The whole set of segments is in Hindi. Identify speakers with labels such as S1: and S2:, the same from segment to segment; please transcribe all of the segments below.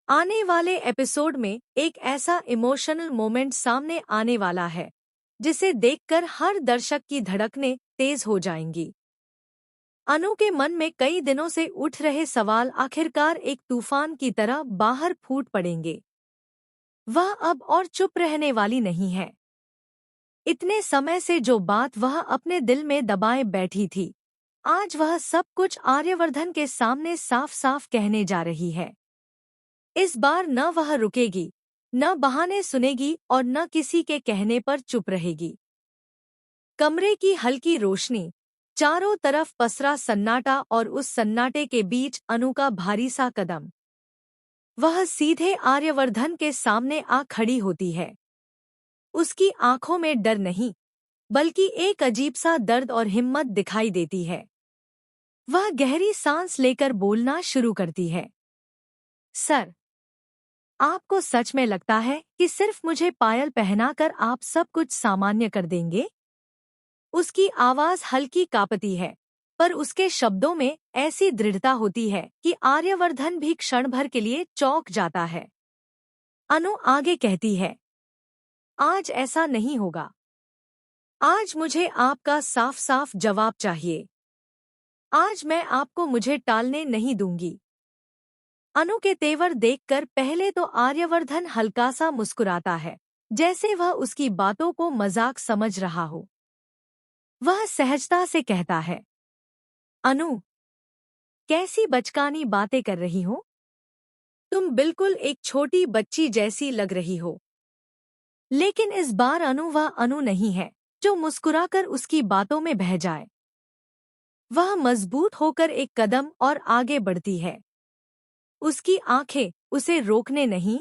S1: आने वाले एपिसोड में एक ऐसा इमोशनल मोमेंट सामने आने वाला है जिसे देखकर हर दर्शक की धड़कनें तेज हो जाएंगी। अनु के मन में कई दिनों से उठ रहे सवाल आखिरकार एक तूफान की तरह बाहर फूट पड़ेंगे। वह अब और चुप रहने वाली नहीं है। इतने समय से जो बात वह अपने दिल में दबाए बैठी थी, आज वह सब कुछ आर्यवर्धन के सामने साफ साफ कहने जा रही है। इस बार न वह रुकेगी, न बहाने सुनेगी और न किसी के कहने पर चुप रहेगी। कमरे की हल्की रोशनी, चारों तरफ पसरा सन्नाटा और उस सन्नाटे के बीच अनु का भारी सा कदम। वह सीधे आर्यवर्धन के सामने आ खड़ी होती है। उसकी आंखों में डर नहीं, बल्कि एक अजीब सा दर्द और हिम्मत दिखाई देती है। वह गहरी सांस लेकर बोलना शुरू करती है। सर, आपको सच में लगता है कि सिर्फ मुझे पायल पहनाकर आप सब कुछ सामान्य कर देंगे? उसकी आवाज हल्की कांपती है, पर उसके शब्दों में ऐसी दृढ़ता होती है कि आर्यवर्धन भी क्षण भर के लिए चौंक जाता है। अनु आगे कहती है, आज ऐसा नहीं होगा। आज मुझे आपका साफ साफ जवाब चाहिए। आज मैं आपको मुझे टालने नहीं दूंगी। अनु के तेवर देखकर पहले तो आर्यवर्धन हल्का सा मुस्कुराता है, जैसे वह उसकी बातों को मजाक समझ रहा हो। वह सहजता से कहता है, अनु, कैसी बचकानी बातें कर रही हो? तुम बिल्कुल एक छोटी बच्ची जैसी लग रही हो। लेकिन इस बार अनु वह अनु नहीं है जो मुस्कुराकर उसकी बातों में बह जाए। वह मजबूत होकर एक कदम और आगे बढ़ती है। उसकी आंखें उसे रोकने नहीं,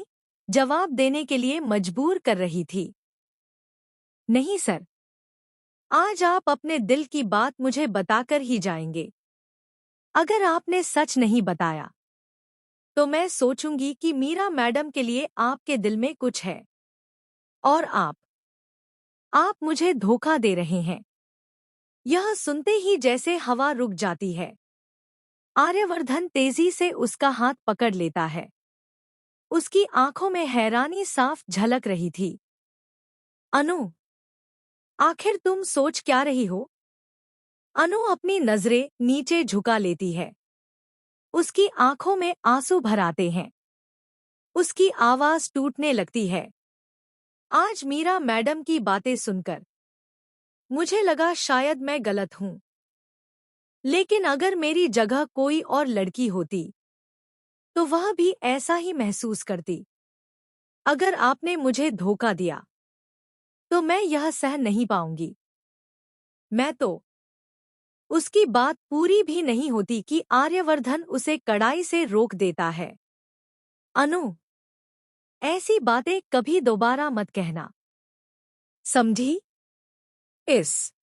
S1: जवाब देने के लिए मजबूर कर रही थी। नहीं सर, आज आप अपने दिल की बात मुझे बताकर ही जाएंगे। अगर आपने सच नहीं बताया, तो मैं सोचूंगी कि मीरा मैडम के लिए आपके दिल में कुछ है। और आप मुझे धोखा दे रहे हैं। यह सुनते ही जैसे हवा रुक जाती है। आर्यवर्धन तेजी से उसका हाथ पकड़ लेता है। उसकी आंखों में हैरानी साफ झलक रही थी। अनु, आखिर तुम सोच क्या रही हो? अनु अपनी नजरें नीचे झुका लेती है। उसकी आंखों में आंसू भर आते हैं। उसकी आवाज टूटने लगती है। आज मीरा मैडम की बातें सुनकर मुझे लगा शायद मैं गलत हूं। लेकिन अगर मेरी जगह कोई और लड़की होती, तो वह भी ऐसा ही महसूस करती। अगर आपने मुझे धोखा दिया, तो मैं यह सह नहीं पाऊंगी। मैं तो उसकी बात पूरी भी नहीं होती कि आर्यवर्धन उसे कड़ाई से रोक देता है। अनु, ऐसी बातें कभी दोबारा मत कहना, समझी? इस